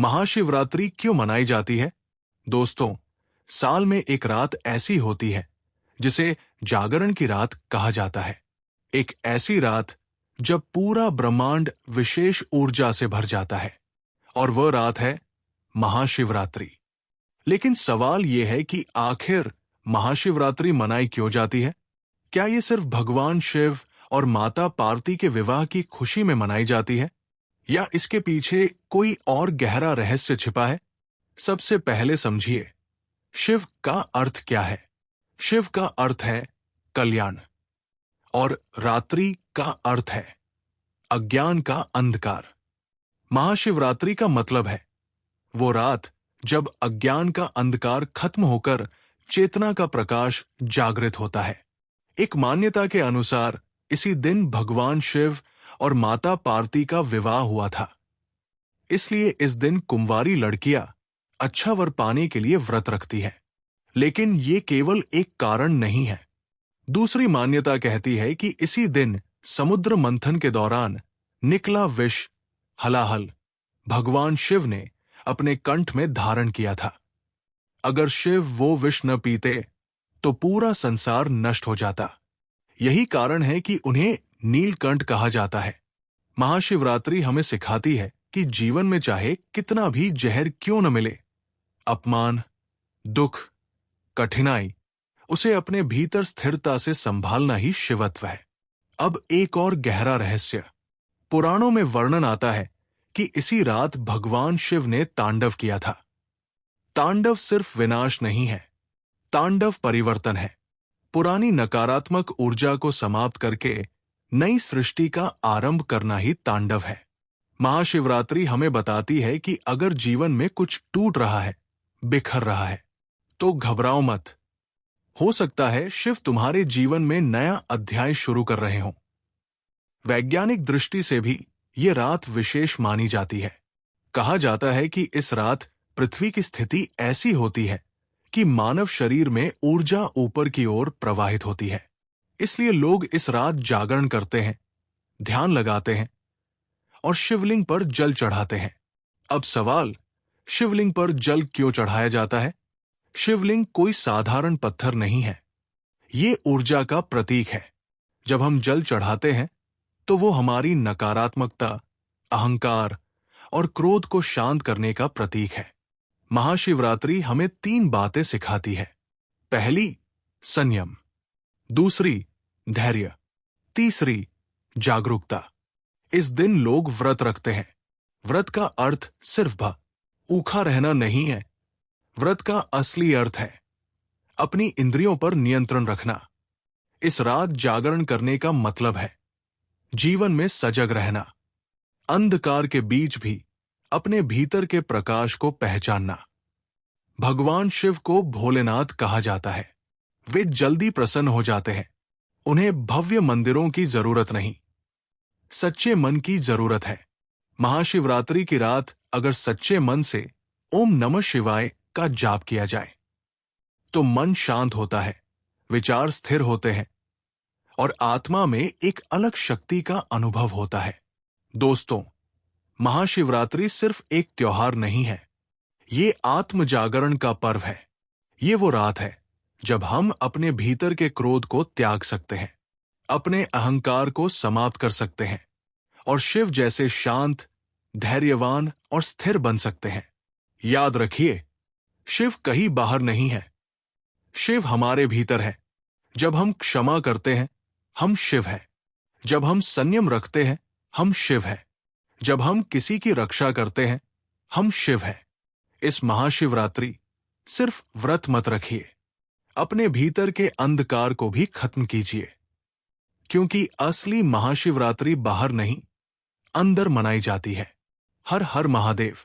महाशिवरात्रि क्यों मनाई जाती है? दोस्तों, साल में एक रात ऐसी होती है जिसे जागरण की रात कहा जाता है। एक ऐसी रात जब पूरा ब्रह्मांड विशेष ऊर्जा से भर जाता है, और वह रात है महाशिवरात्रि। लेकिन सवाल यह है कि आखिर महाशिवरात्रि मनाई क्यों जाती है? क्या ये सिर्फ भगवान शिव और माता पार्वती के विवाह की खुशी में मनाई जाती है, या इसके पीछे कोई और गहरा रहस्य छिपा है? सबसे पहले समझिए, शिव का अर्थ क्या है। शिव का अर्थ है कल्याण, और रात्रि का अर्थ है अज्ञान का अंधकार। महाशिवरात्रि का मतलब है वो रात जब अज्ञान का अंधकार खत्म होकर चेतना का प्रकाश जागृत होता है। एक मान्यता के अनुसार इसी दिन भगवान शिव और माता पार्वती का विवाह हुआ था। इसलिए इस दिन कुंवारी लड़कियां अच्छा वर पाने के लिए व्रत रखती हैं। लेकिन ये केवल एक कारण नहीं है। दूसरी मान्यता कहती है कि इसी दिन समुद्र मंथन के दौरान निकला विष हलाहल भगवान शिव ने अपने कंठ में धारण किया था। अगर शिव वो विष न पीते तो पूरा संसार नष्ट हो जाता। यही कारण है कि उन्हें नीलकंठ कहा जाता है। महाशिवरात्रि हमें सिखाती है कि जीवन में चाहे कितना भी जहर क्यों न मिले, अपमान, दुख, कठिनाई, उसे अपने भीतर स्थिरता से संभालना ही शिवत्व है। अब एक और गहरा रहस्य। पुराणों में वर्णन आता है कि इसी रात भगवान शिव ने तांडव किया था। तांडव सिर्फ विनाश नहीं है, तांडव परिवर्तन है। पुरानी नकारात्मक ऊर्जा को समाप्त करके नई सृष्टि का आरंभ करना ही तांडव है। महाशिवरात्रि हमें बताती है कि अगर जीवन में कुछ टूट रहा है, बिखर रहा है, तो घबराओ मत। हो सकता है शिव तुम्हारे जीवन में नया अध्याय शुरू कर रहे हों। वैज्ञानिक दृष्टि से भी ये रात विशेष मानी जाती है। कहा जाता है कि इस रात पृथ्वी की स्थिति ऐसी होती है कि मानव शरीर में ऊर्जा ऊपर की ओर प्रवाहित होती है। इसलिए लोग इस रात जागरण करते हैं, ध्यान लगाते हैं और शिवलिंग पर जल चढ़ाते हैं। अब सवाल, शिवलिंग पर जल क्यों चढ़ाया जाता है? शिवलिंग कोई साधारण पत्थर नहीं है, ये ऊर्जा का प्रतीक है। जब हम जल चढ़ाते हैं तो वो हमारी नकारात्मकता, अहंकार और क्रोध को शांत करने का प्रतीक है। महाशिवरात्रि हमें 3 बातें सिखाती है। पहली, संयम। दूसरी, धैर्य। तीसरी, जागरूकता। इस दिन लोग व्रत रखते हैं। व्रत का अर्थ सिर्फ भूखा रहना नहीं है। व्रत का असली अर्थ है अपनी इंद्रियों पर नियंत्रण रखना। इस रात जागरण करने का मतलब है जीवन में सजग रहना, अंधकार के बीच भी अपने भीतर के प्रकाश को पहचानना। भगवान शिव को भोलेनाथ कहा जाता है। वे जल्दी प्रसन्न हो जाते हैं। उन्हें भव्य मंदिरों की जरूरत नहीं, सच्चे मन की जरूरत है। महाशिवरात्रि की रात अगर सच्चे मन से ओम नमः शिवाय का जाप किया जाए तो मन शांत होता है, विचार स्थिर होते हैं और आत्मा में एक अलग शक्ति का अनुभव होता है। दोस्तों, महाशिवरात्रि सिर्फ एक त्योहार नहीं है, ये आत्म जागरण का पर्व है। ये वो रात है जब हम अपने भीतर के क्रोध को त्याग सकते हैं, अपने अहंकार को समाप्त कर सकते हैं और शिव जैसे शांत, धैर्यवान और स्थिर बन सकते हैं। याद रखिए, शिव कहीं बाहर नहीं है, शिव हमारे भीतर है। जब हम क्षमा करते हैं, हम शिव हैं। जब हम संयम रखते हैं, हम शिव हैं। जब हम किसी की रक्षा करते हैं, हम शिव हैं। इस महाशिवरात्रि सिर्फ व्रत मत रखिए, अपने भीतर के अंधकार को भी खत्म कीजिए, क्योंकि असली महाशिवरात्रि बाहर नहीं, अंदर मनाई जाती है। हर हर महादेव।